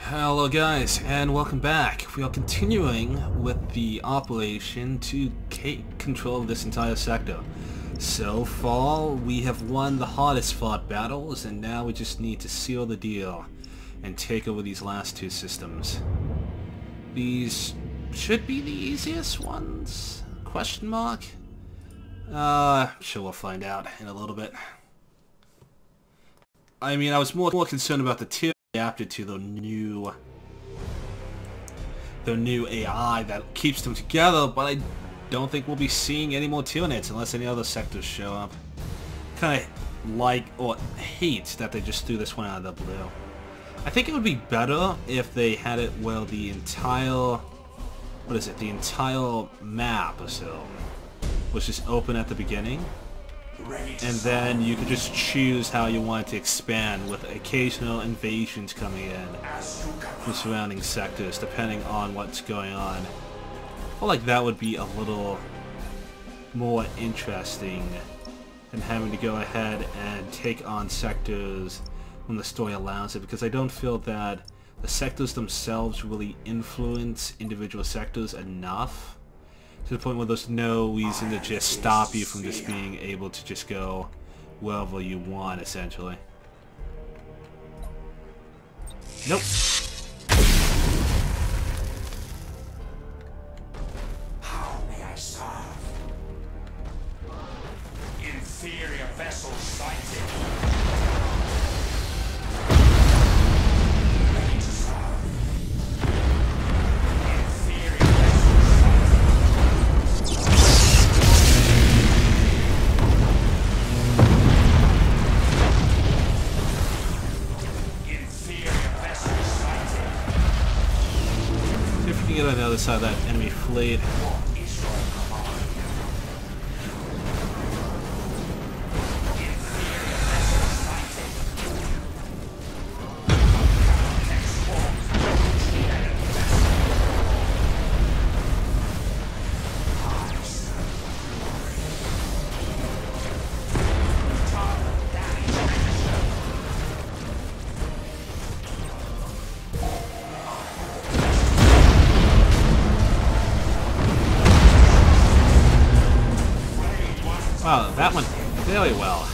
Hello guys, and welcome back. We are continuing with the operation to take control of this entire sector. So far, we have won the hardest fought battles, and now we just need to seal the deal and take over these last two systems. These should be the easiest ones? Question mark? Sure, we'll find out in a little bit. I mean, I was more concerned about the tier adapted to the new AI that keeps them together, but I don't think we'll be seeing any more Tyranids unless any other sectors show up. Kind of like, or hate that they just threw this one out of the blue. I think it would be better if they had it where the entire, the entire map or so was just open at the beginning. And then you could just choose how you want to expand with occasional invasions coming in from surrounding sectors depending on what's going on. I feel like that would be a little more interesting than having to go ahead and take on sectors when the story allows it, because I don't feel that the sectors themselves really influence individual sectors enough to the point where there's no reason to just stop you from just being able to just go wherever you want, essentially. Nope. How may I serve? Inferior vessel sighted. Ready to serve. Inferior vessel Get on the other side of that enemy fleet. Wow, that went very well.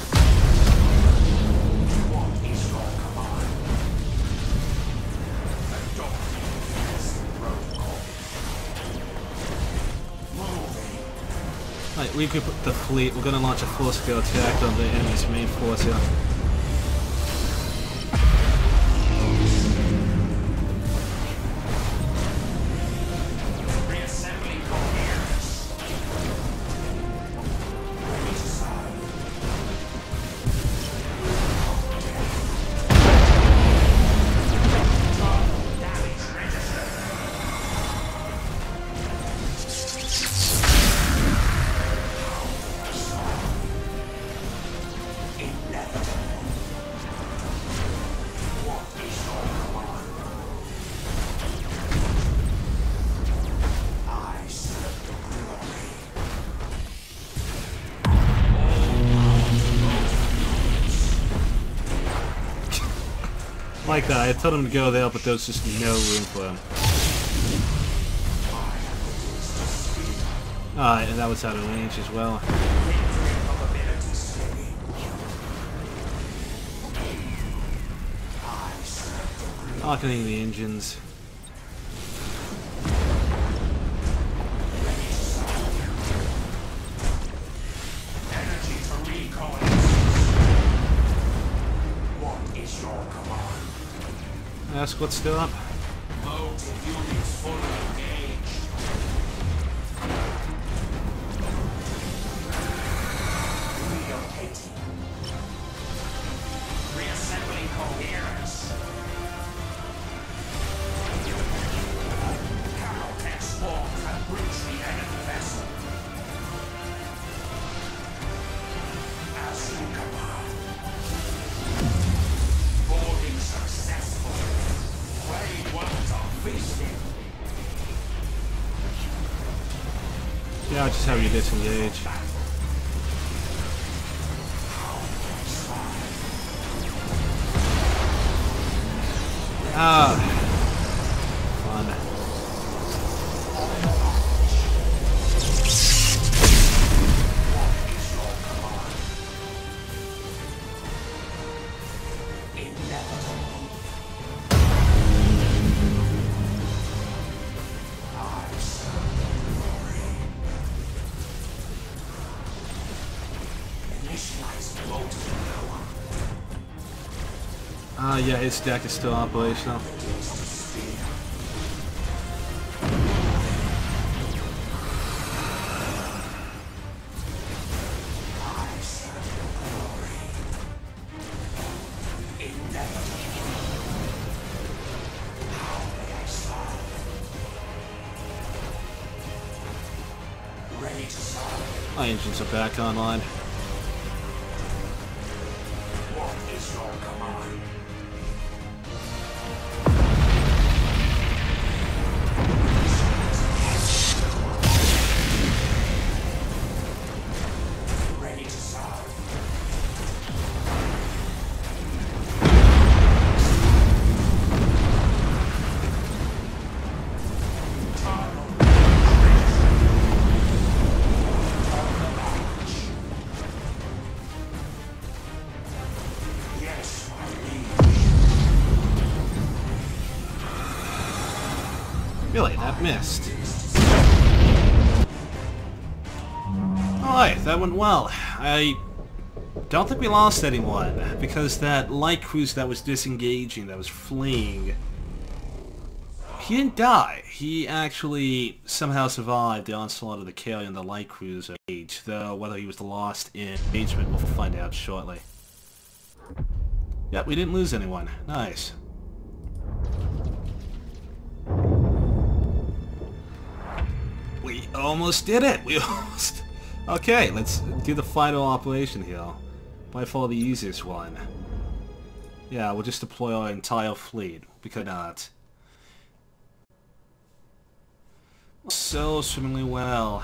Right, we could put the fleet. We're going to launch a full-scale attack on the enemy's main force here. Like that, I told him to go there, but there was just no room for him. Alright, and that was out of range as well. Darkening the engines. Ask what's still up. motive units fully engaged. Relocating. Reassembling coherence. Counterattack swarms have breached the enemy vessel. As you command. Boarding successful. Raid ones are feasting. Yeah, I'll just have you disengage. Ah. Yeah, his deck is still operational. My engines are back online. What is your command? Ready to serve. Yes, my liege. Really, that missed. Alright, that went well. I don't think we lost anyone, because that light cruiser that was disengaging, that was fleeing, he didn't die. He actually somehow survived the onslaught of the carrier and the light cruiser, though whether he was lost in engagement, we'll find out shortly. Yep, we didn't lose anyone. Nice. We almost did it! We almost... Okay, let's do the final operation here. By far the easiest one. Yeah, we'll just deploy our entire fleet. We could not. So swimmingly well.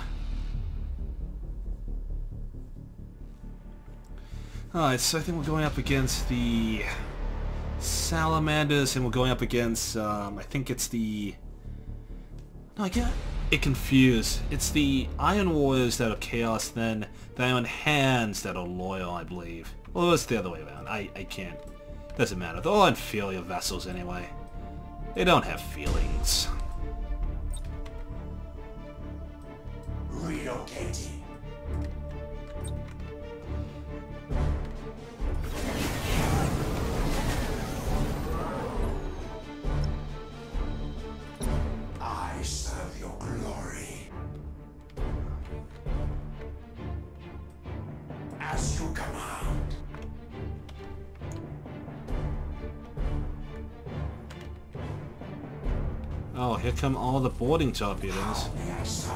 Alright, so I think we're going up against the Salamanders, and we're going up against, I think it's the... No, I get it confused. It's the Iron Warriors that are Chaos, then the Iron Hands that are Loyal, I believe. Well, it's the other way around. I can't. Doesn't matter. They're all inferior vessels anyway. They don't have feelings. Relocating. I serve your glory. As you command. Oh, here come all the boarding torpedoes. How may I serve?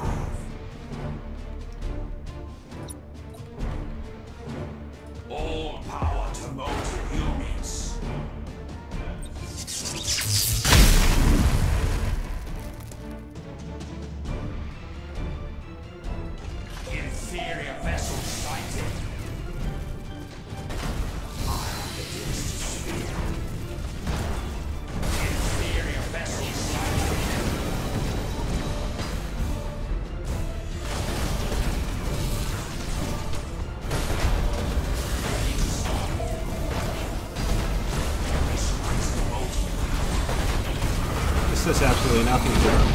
All power to mortal humans. Inferior vessel sighted. I'll begin to spear. Inferior vessel sighted. This does absolutely nothing for them.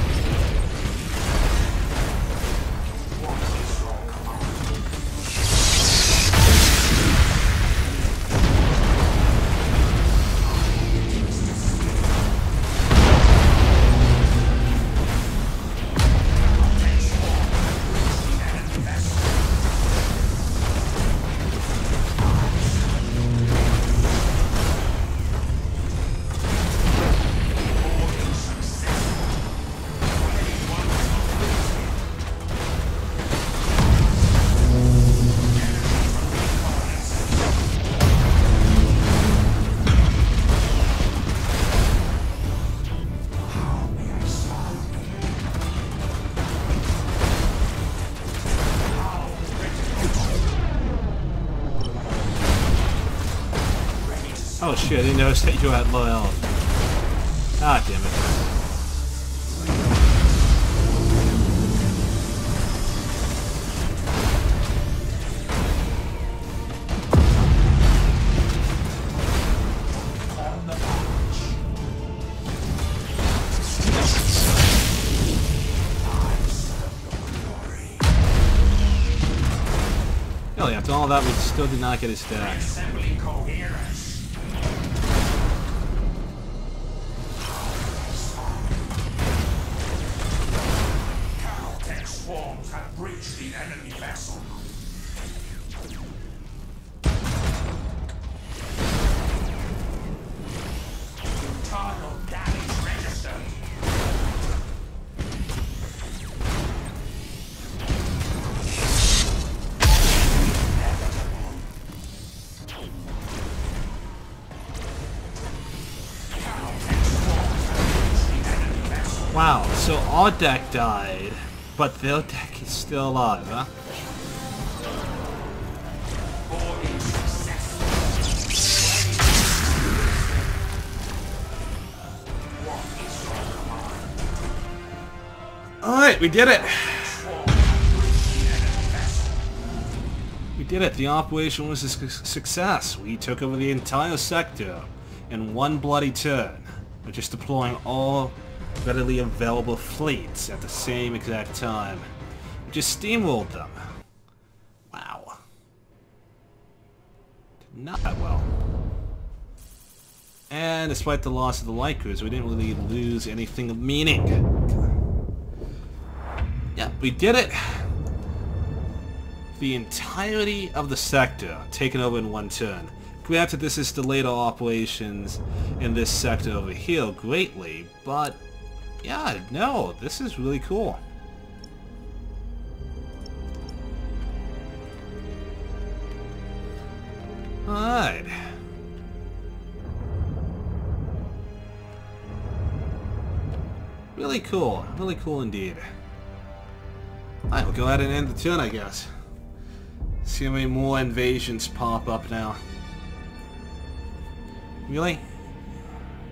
Oh shit, I didn't notice that you were at low health. Ah, damn it. Really, after all that, we still did not get his stack. Assembly coherence. Wow, so our deck died, but their deck is still alive, huh? Alright, we did it! We did it. The operation was a success. We took over the entire sector in one bloody turn. We're just deploying all readily available fleets at the same exact time. We just steamrolled them. Wow. Did not that well. And despite the loss of the light cruise, we didn't really lose anything of meaning. Yeah, we did it. The entirety of the sector taken over in one turn. Granted, this has delayed our operations in this sector over here greatly, but yeah, no, this is really cool. Alright. Really cool indeed. Alright, we'll go ahead and end the turn, I guess. See how many more invasions pop up now. Really?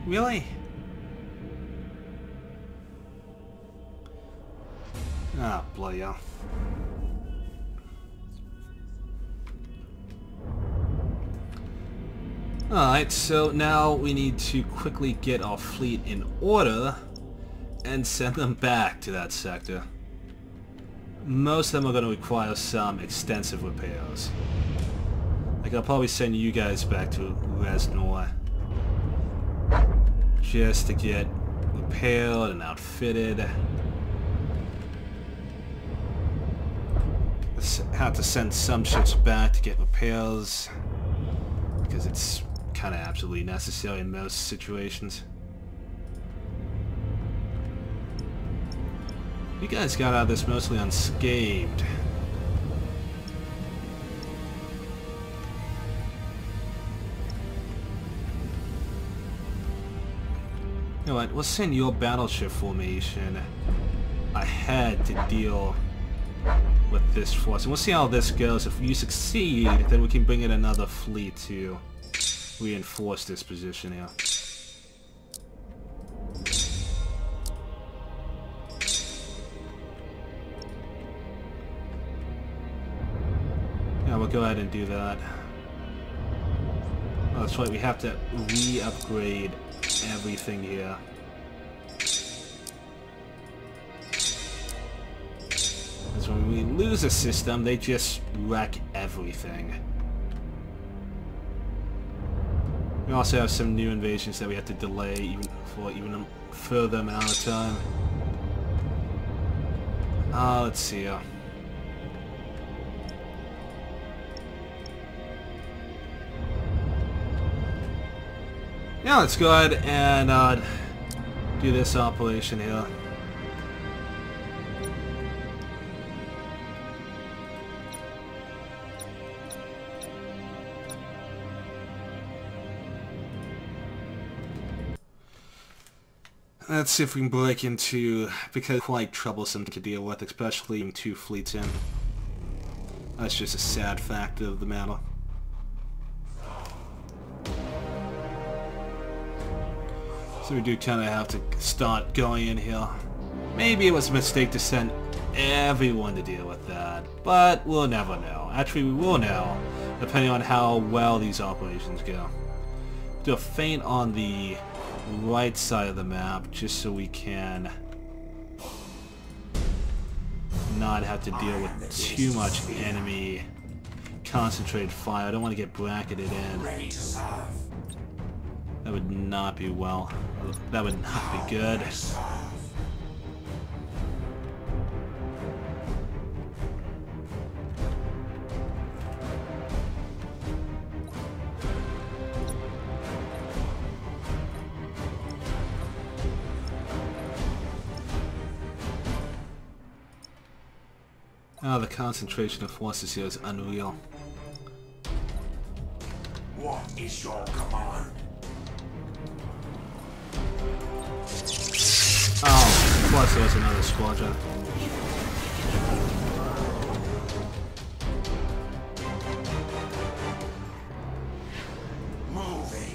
Really? Ah, bloody hell. Alright, so now we need to quickly get our fleet in order and send them back to that sector. Most of them are going to require some extensive repairs. Like, I'll probably send you guys back to Resnor just to get repaired and outfitted. Have to send some ships back to get repairs because it's kind of absolutely necessary in most situations. You guys got out of this mostly unscathed. You know what, we'll send your battleship formation ahead to deal with this force. And we'll see how this goes. If you succeed, then we can bring in another fleet to reinforce this position here. Yeah, we'll go ahead and do that. Oh, that's right, we have to re-upgrade everything here. Because when we lose a system, they just wreck everything. We also have some new invasions that we have to delay for even a further amount of time. Let's see here. Yeah, let's go ahead and do this operation here. Let's see if we can break into, because it's quite troublesome to deal with, especially with 2 fleets in. That's just a sad fact of the matter. So we do kind of have to start going in here. Maybe it was a mistake to send everyone to deal with that, but we'll never know. Actually, we will know, depending on how well these operations go. Do a feint on the right side of the map, just so we can not have to deal with too much enemy concentrated fire. I don't want to get bracketed in. That would not be well. That would not be good. Oh, the concentration of forces here is unreal. What is your command? Oh, Plus, there was another squadron. Moving.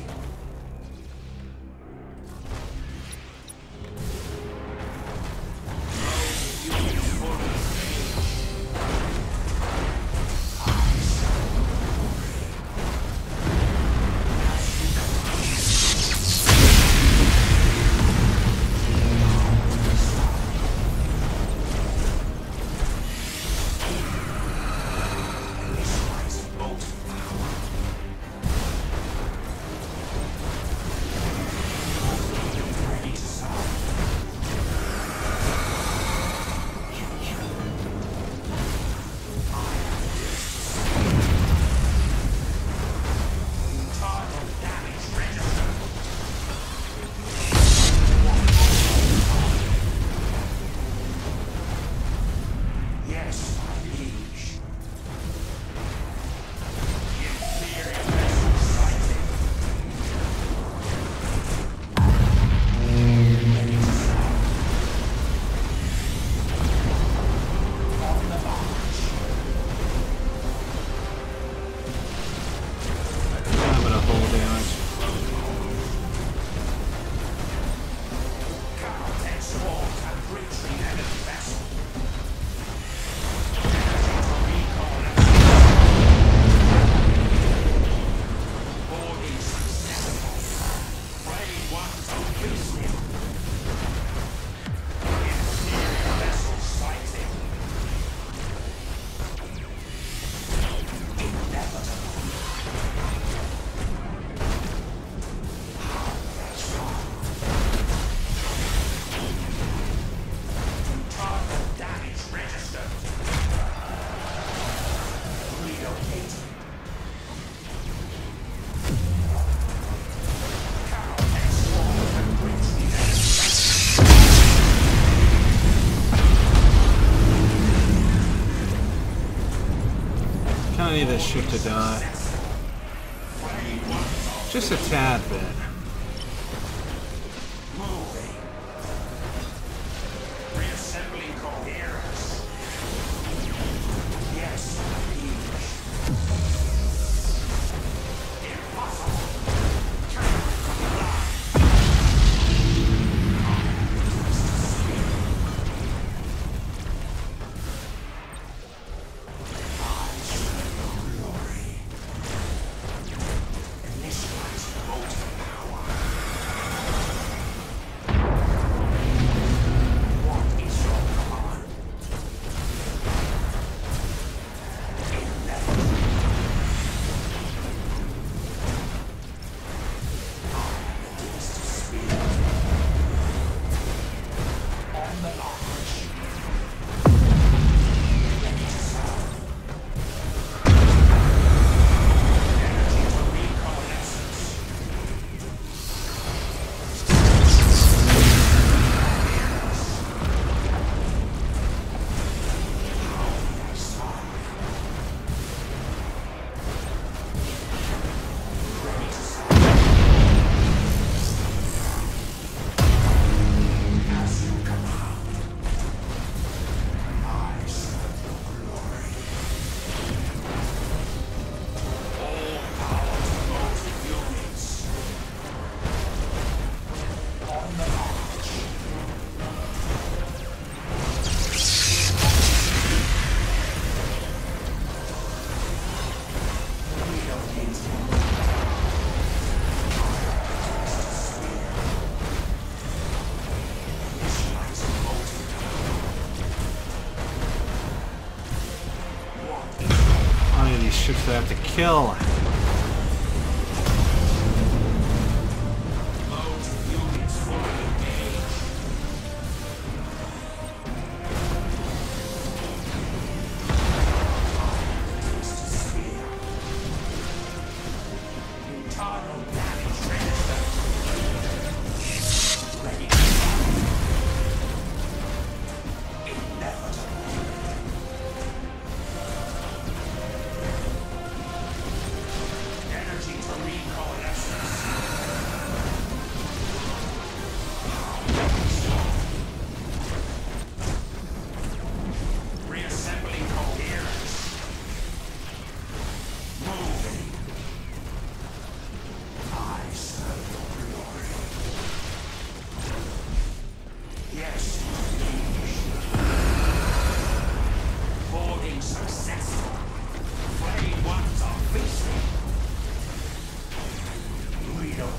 I need this ship to die. Just a tad bit. Reassembling coherence. Yes, impossible. Ships that I have to kill.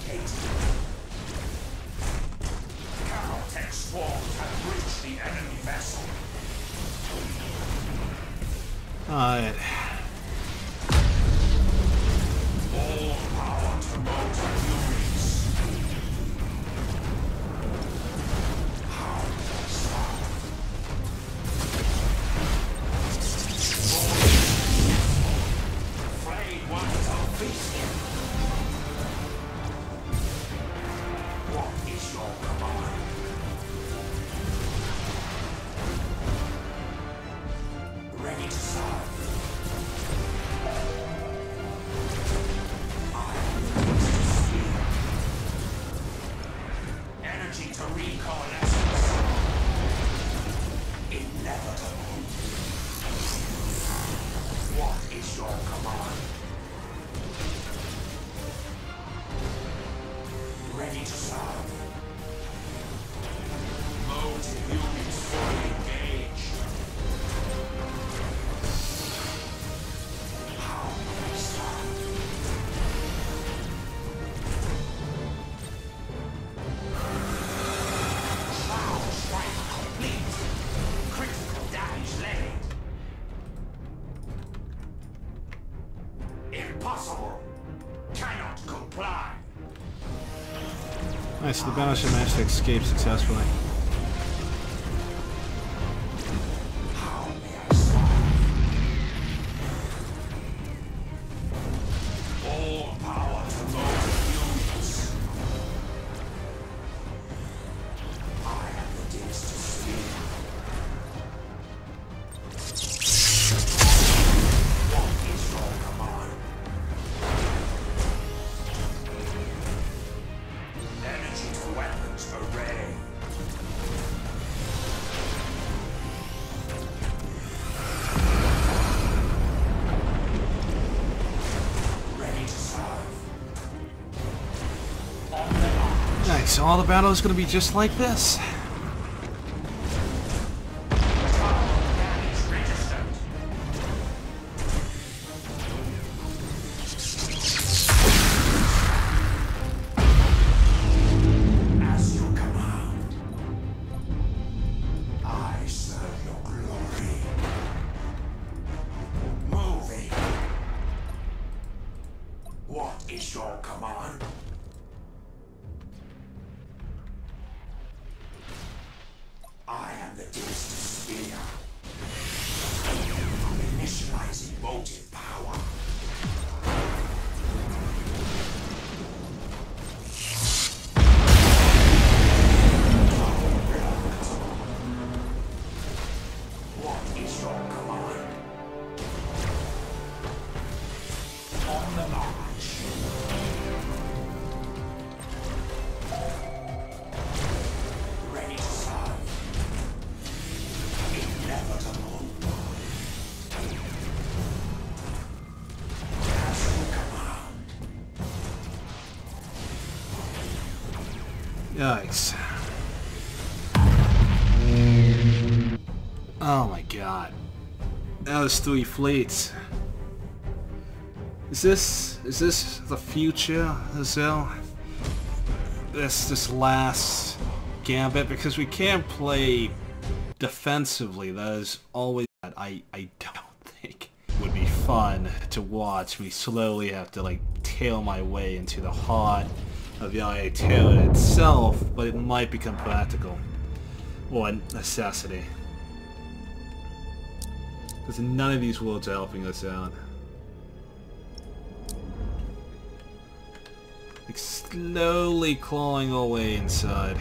located. Caltech swarms have breached the enemy vessel. Alright. All power to motor furies. How stop? Flayed ones are feasting. What is your command? Ready to serve. Energy to recoalescence. Inevitable. What is your command? Ready to serve. Motive units fully engaged. How may I serve? Cloud strike complete. Critical damage laid. Impossible. Cannot comply. Nice, the battleship managed to escape successfully. How may I serve? All power to motive units. I am the dynasty sphere. What is your command? Energy to weapons array. Ready to serve. On the march. Nice, all the battle is going to be just like this. Damage registered. As you command. I serve your glory. Moving. What is your command? I am the dynasty sphere. I'm initializing motive power. What is your command? On the march. Ready to serve. Inevitable. As you command. Yikes. Oh my god. That was 3 fleets. Is this the future, Azelle? This last gambit? Because we can't play defensively. That is always that I don't think would be fun to watch. We slowly have to like tail my way into the heart of the IA2 itself, but it might become practical. Or a necessity. Because none of these worlds are helping us out. Like slowly clawing our way inside.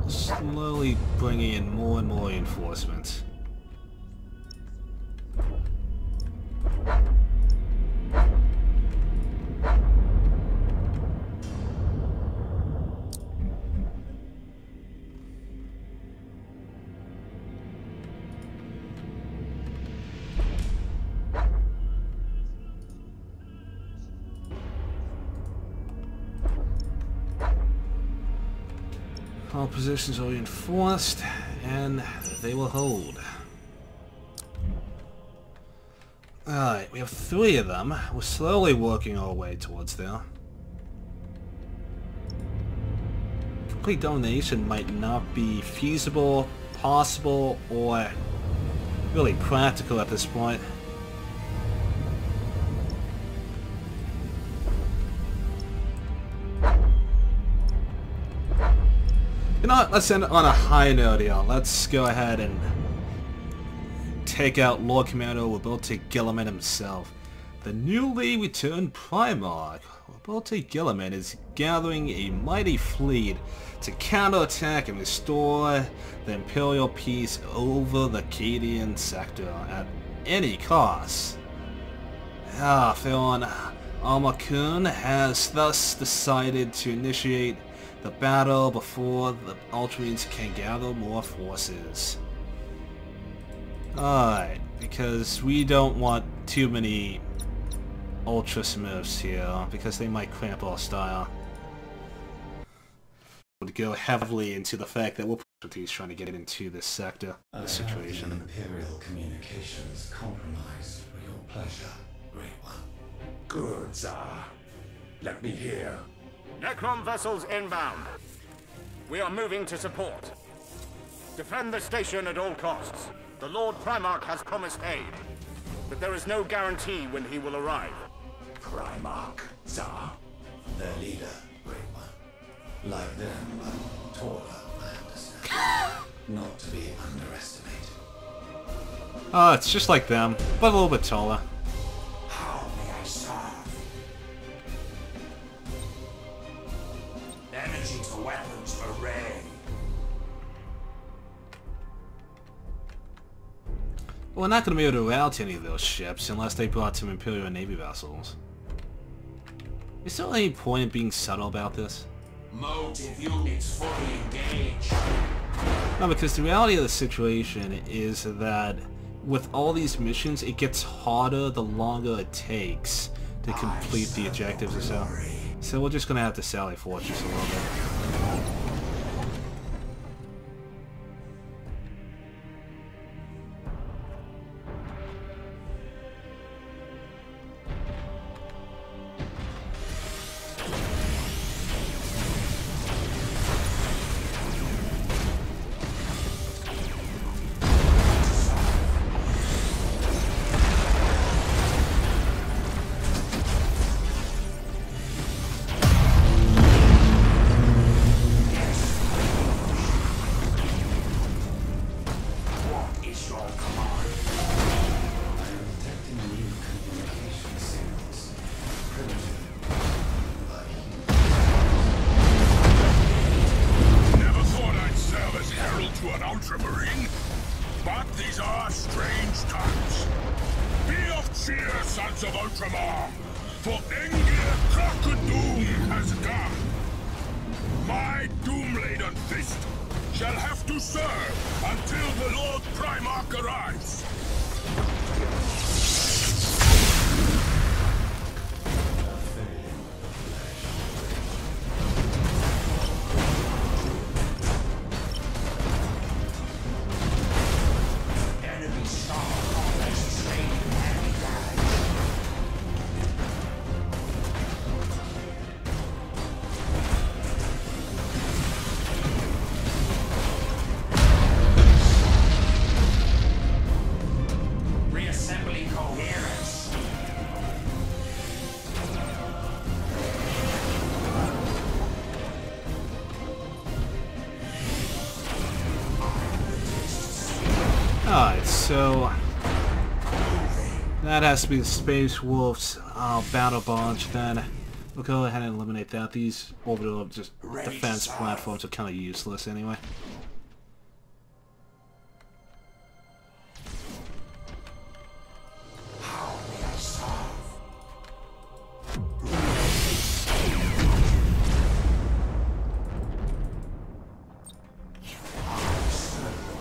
Slowly bringing in more and more reinforcements. All positions are reinforced, and they will hold. Alright, we have 3 of them. We're slowly working our way towards there. Complete domination might not be feasible, possible, or really practical at this point. You know what, let's end on a high note here. Let's go ahead and take out Lord Commander Robote Guilliman himself. The newly returned Primarch, Robote Guilliman, is gathering a mighty fleet to counterattack and restore the Imperial peace over the Cadian sector at any cost. Theron Armakun has thus decided to initiate the battle before the Ultramarines can gather more forces. Alright, because we don't want too many Ultra Smurfs here, because they might cramp our style. Would go heavily into the fact that we're trying to get into this sector, this situation. Imperial communications compromised for your pleasure, Great One. Good, Tsar. Let me hear. Necron vessels inbound. We are moving to support. Defend the station at all costs. The Lord Primarch has promised aid, but there is no guarantee when he will arrive. Primarch, Tsar. Their leader, Great One. Like them, but taller, I understand. Not to be underestimated. It's just like them, but a little bit taller. How may I serve? Energy to weapons array. Well, we're not going to be able to route any of those ships unless they brought some Imperial Navy vessels. Is there any point in being subtle about this? Motive units fully engaged. No, because the reality of the situation is that with all these missions, it gets harder the longer it takes to complete the objectives or so. So we're just going to have to sally fortress a little bit. So that has to be the Space Wolves battle bunch. Then we'll go ahead and eliminate that. These orbital just defense platforms are kind of useless anyway.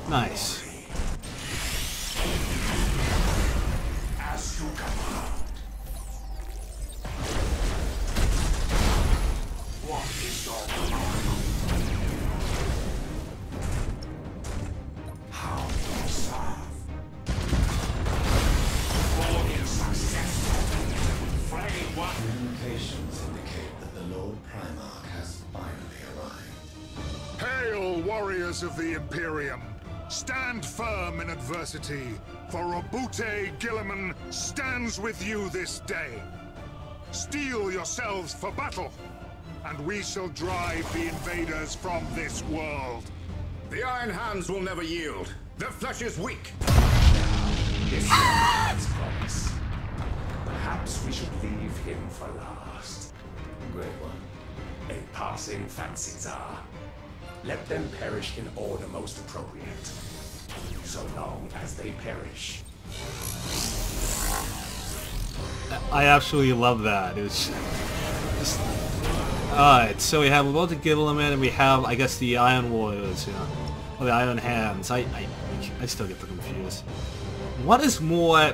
Nice. warriors of the Imperium, stand firm in adversity, for Robute Gilliman stands with you this day. Steel yourselves for battle, and we shall drive the invaders from this world. The Iron Hands will never yield. Their flesh is weak. This man's promise. Perhaps we should leave him for last. Great One. A passing fancy czar. Let them perish in order most appropriate. So long as they perish. I absolutely love that. It was just... Alright, so we have both the Gibbleman and we have, I guess, the Iron Warriors, you know. Or the Iron Hands. I still get confused. What is more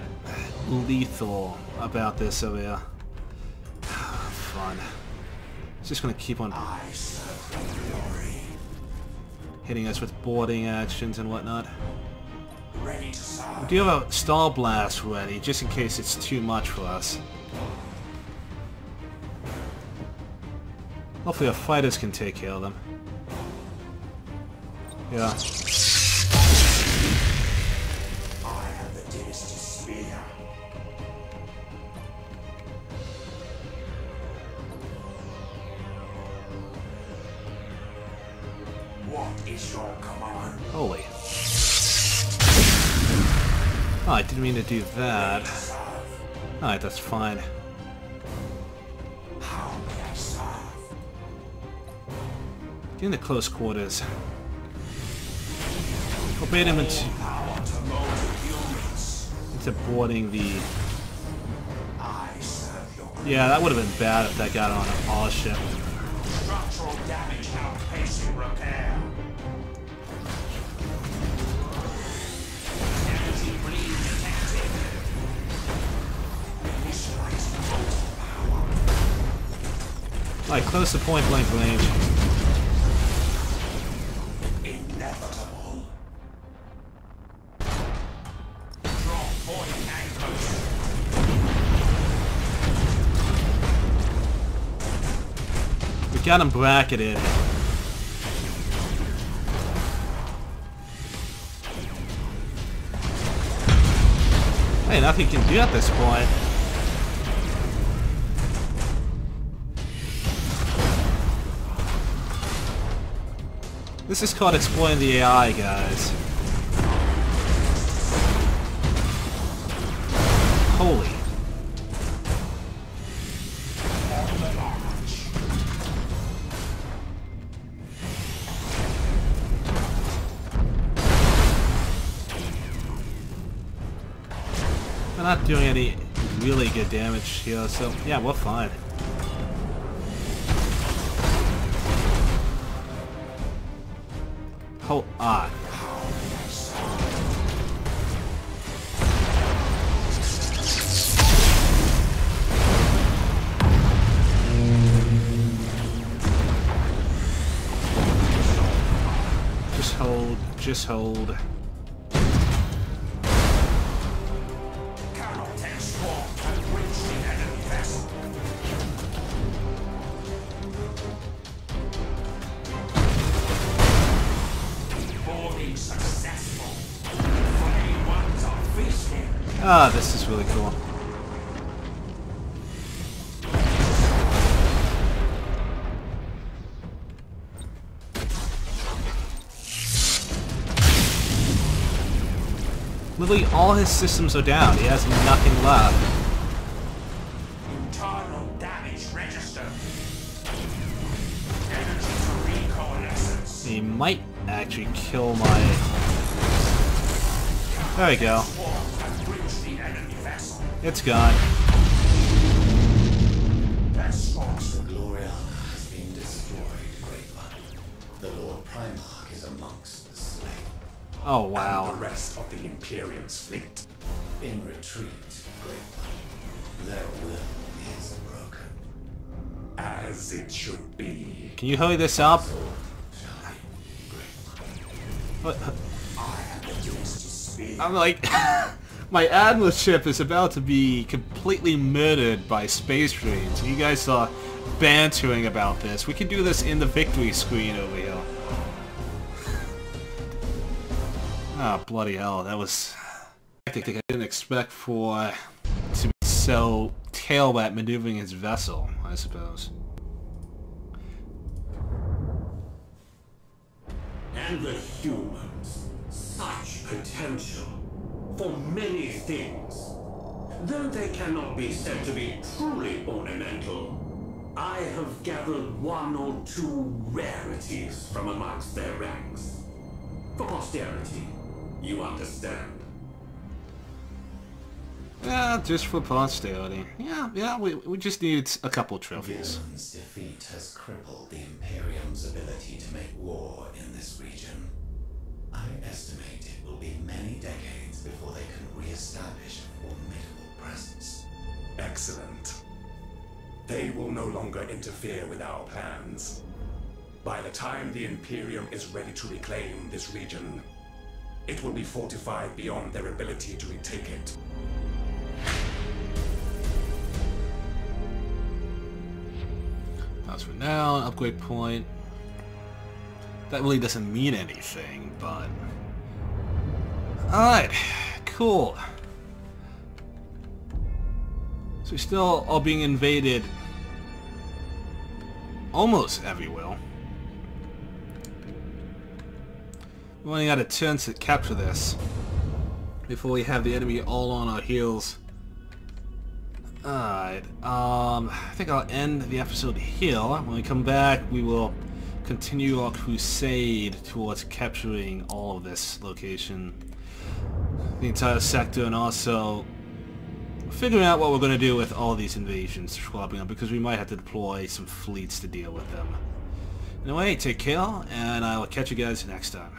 lethal about this over here? Fun. It's just gonna keep on hitting us with boarding actions and whatnot. Ready to serve. We do have a Star Blast ready, just in case it's too much for us. Hopefully our fighters can take care of them. Yeah. I have the dynasty spear. What is your command? Holy. Oh, I didn't mean to do that. Alright, that's fine. How may I serve? Get into close quarters. Forbade him into Power to mold humans. boarding the... I serve your Yeah, that would have been bad if that got on our ship. structural damage outpacing repair. Energy bleed detected. Initialize total power. Like, close to point blank range. Inevitable. Drop point anchors. We got him bracketed. Hey, nothing can do at this point. This is called exploiting the AI, guys. Holy. We're not doing any really good damage here, so yeah, we're fine. Hold on. Just hold, just hold. Counterattacking swarm has reached the enemy vessel. Boarding successful. Flame ones are feasting. Ah, this is really cool. Literally all his systems are down. He has nothing left. Internal damage register. Energy to recoalescence. He might actually kill my... There we go. Swarm has reached the enemy vessel. It's gone. That sparks The Gloriana has been destroyed, Great One. The Lord Primarch is amongst the slain. Oh, the wow. rest of the Imperium's fleet. In retreat, Great One. Their will is broken. As it should be. Can you hurry this up? So shall be, Great One. What? I am the dynasty spear. I'm like... My Admiral ship is about to be completely murdered by space marines. You guys are bantering about this. We can do this in the victory screen over here. Ah, bloody hell, that was a tactic I didn't expect for to be so tailed at maneuvering his vessel, I suppose. And the humans, such potential for many things. Though they cannot be said to be truly ornamental, I have gathered one or two rarities from amongst their ranks. For posterity, you understand. Yeah, just for posterity. Yeah, we just need a couple trophies. Gilliman's defeat has crippled the Imperium's ability to make war in this region. I estimate it will be many decades before they can re-establish a formidable presence. Excellent. They will no longer interfere with our plans. By the time the Imperium is ready to reclaim this region, it will be fortified beyond their ability to retake it. As for now, an upgrade point. That really doesn't mean anything, but... Alright, cool. So we're still all being invaded almost everywhere. We're running out of turns to capture this before we have the enemy all on our heels. Alright, I think I'll end the episode here. When we come back, we will continue our crusade towards capturing all of this location, the entire sector, and also figuring out what we're going to do with all these invasions cropping up, because we might have to deploy some fleets to deal with them. Anyway, take care, and I will catch you guys next time.